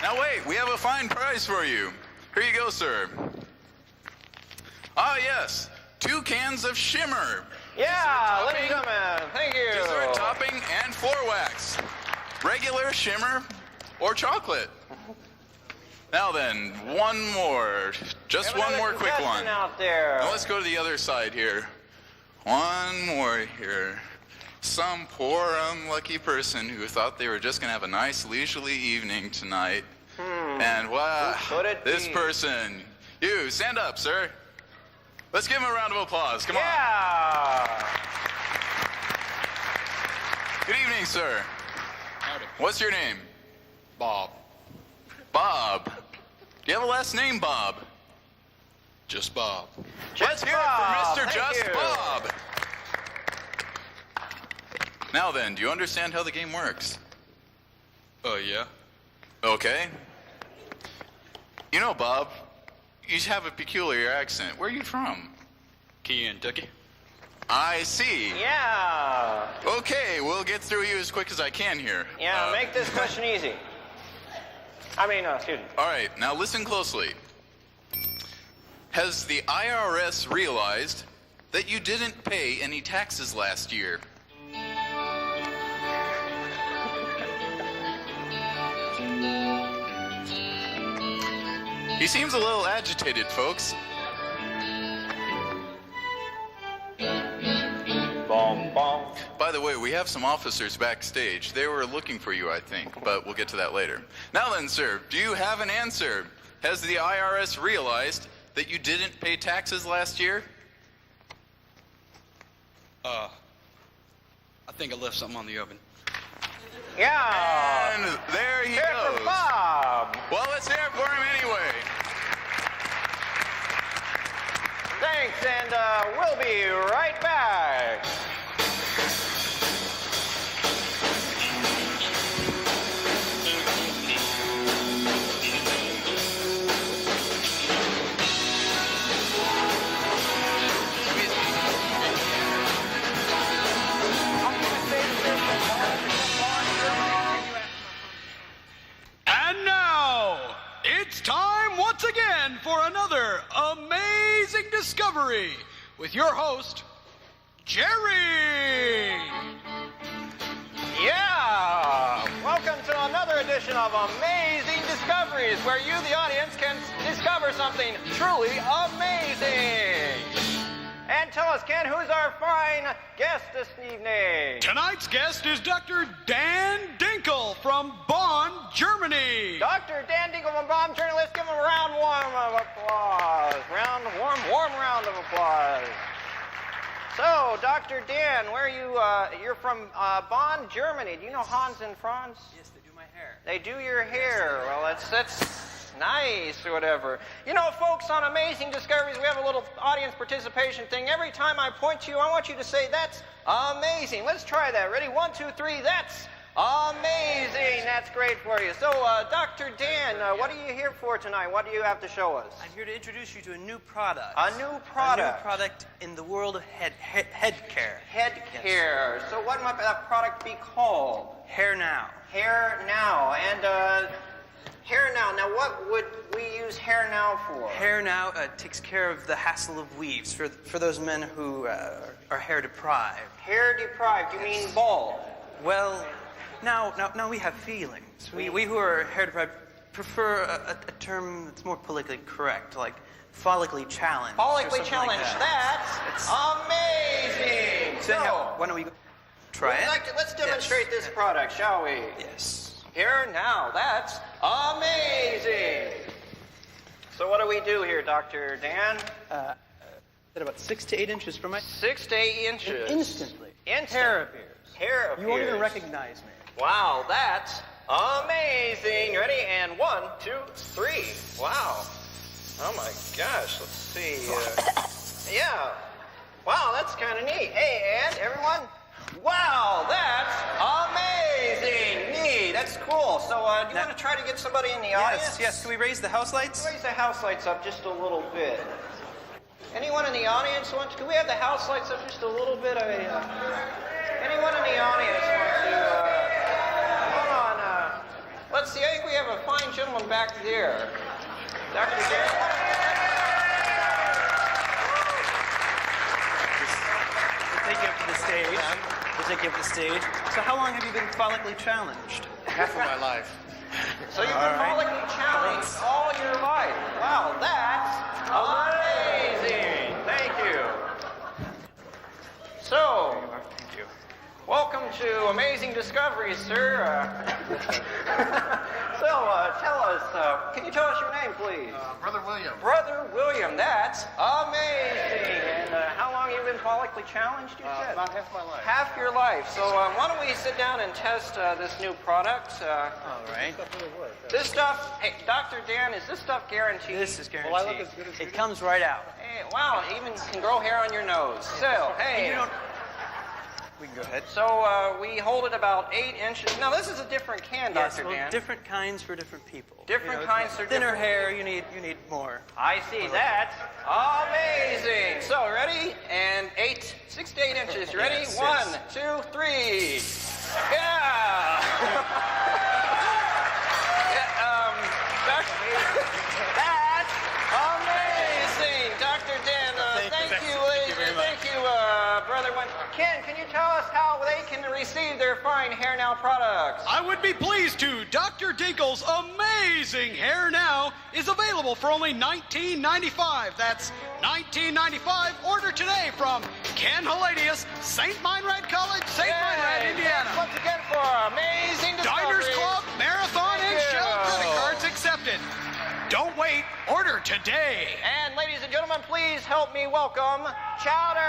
Now wait, we have a fine prize for you. Here you go, sir. Ah, yes. 2 cans of Shimmer. Yeah, ladies and gentlemen, thank you. Dessert topping and floor wax. Regular, Shimmer, or chocolate. Now then, one more. Just one more quick one. Out there. Now let's go to the other side here. One more here. Some poor unlucky person who thought they were just going to have a nice leisurely evening tonight. And wow, this person. You, stand up, sir. Let's give him a round of applause. Come on. Good evening, sir. Howdy. What's your name? Bob. Bob. Do you have a last name, Bob? Just Bob. Let's hear it for Mr. Just Bob. Now then, do you understand how the game works? Yeah. Okay. You know, Bob, you have a peculiar accent. Where are you from? Kentucky. I see. Yeah. Okay, we'll get through you as quick as I can here. Yeah, make this question easy. Excuse me. All right, now listen closely. Has the IRS realized that you didn't pay any taxes last year? He seems a little agitated, folks. Bom, bom. By the way, we have some officers backstage. They were looking for you, I think, but we'll get to that later. Now then, sir, do you have an answer? Has the IRS realized that you didn't pay taxes last year? I think I left something on the oven. Yeah. And there he Here goes. for Bob. Well, let's hear it for him anyway. Thanks, and we'll be right back. And now, it's time once again for another amazing discovery with your host, Jerry. Yeah. Welcome to another edition of Amazing Discoveries, where you, the audience, can discover something truly amazing. And tell us, Ken, who's our fine guest this evening? Tonight's guest is Dr. Dan Dinkel from Bonn, Germany. Dr. Dan Dinkel from Bonn, Germany. Let's give him a round of applause. Warm round of applause. So, Dr. Dan, where are you? You're from Bonn, Germany. Do you know Hans and Franz? Yes, they do my hair. They do your hair. Well, that's nice or whatever. You know, folks, on Amazing Discoveries, we have a little audience participation thing. Every time I point to you, I want you to say, "That's amazing." Let's try that. Ready? 1, 2, 3. That's amazing. That's great for you. So, Dr. Dan, what are you here for tonight? What do you have to show us? I'm here to introduce you to a new product. A new product. A new product in the world of head care. Head care. So what might that product be called? Hair Now. Hair Now. And, Hair Now. Now, what would we use Hair Now for? Hair Now takes care of the hassle of weaves for those men who are hair deprived. Hair deprived. You mean bald? Well, now we have feelings. We who are hair deprived prefer a term that's more politically correct, like follically challenged. Follically challenged. That's amazing. So, why don't we try it? Let's demonstrate this product, shall we? Yes. Hair Now. That's amazing. So what do we do here, Dr. Dan? At about 6 to 8 inches from my... 6 to 8 inches. Instantly. Hair appears. Hair appears. You won't even recognize me. Wow, that's amazing. Ready? And 1, 2, 3. Wow. Oh my gosh. Let's see. Yeah. Wow, that's kind of neat. Hey, and everyone. Wow, that's amazing. Neat. That's cool. So, do you want to try to get somebody in the audience? Yes. Can we raise the house lights? Raise the house lights up just a little bit. Anyone in the audience want to? Can we have the house lights up just a little bit? Anyone in the audience want to? Hold on. Let's see, I think we have a fine gentleman back there. Dr. Dan. We'll take you up to the stage. So how long have you been follically challenged? Half of my life. So you've been follically challenged all your life. Wow, that's amazing. Thank you. So, welcome to Amazing Discoveries, sir. Tell us, can you tell us your name, please? Brother William. Brother William, that's amazing. And how long have you been follically challenged, you said? About half my life. Half your life. So why don't we sit down and test this new product? All right. This stuff, hey, Dr. Dan, is this stuff guaranteed? This is guaranteed. Will I look as good as you It do? comes right out. Hey, wow, it even can grow hair on your nose. So, hey. We can go ahead. So we hold it about 8 inches. Now this is a different can, Yes, Dr. well, Dan. different kinds for different people. Different kinds for thinner different hair. You need more. I see. That's amazing. So ready? And 6 to 8 inches. Ready? Yes, 1, 2, 3. Yeah. That's amazing, Dr. Dan. Thank you, ladies. Thank you, brother. Ken, can you tell us how they can receive their fine Hair Now products? I would be pleased to. Dr. Dinkle's amazing Hair Now is available for only $19.95. That's $19.95. Order today from Ken Halladius, St. Meinrad College, St. Meinrad, Indiana. Once again for Amazing Diners Discoveries. Club, Marathon, and Thank Shell you. credit cards accepted. Don't wait. Order today. And ladies and gentlemen, please help me welcome Chowderhead.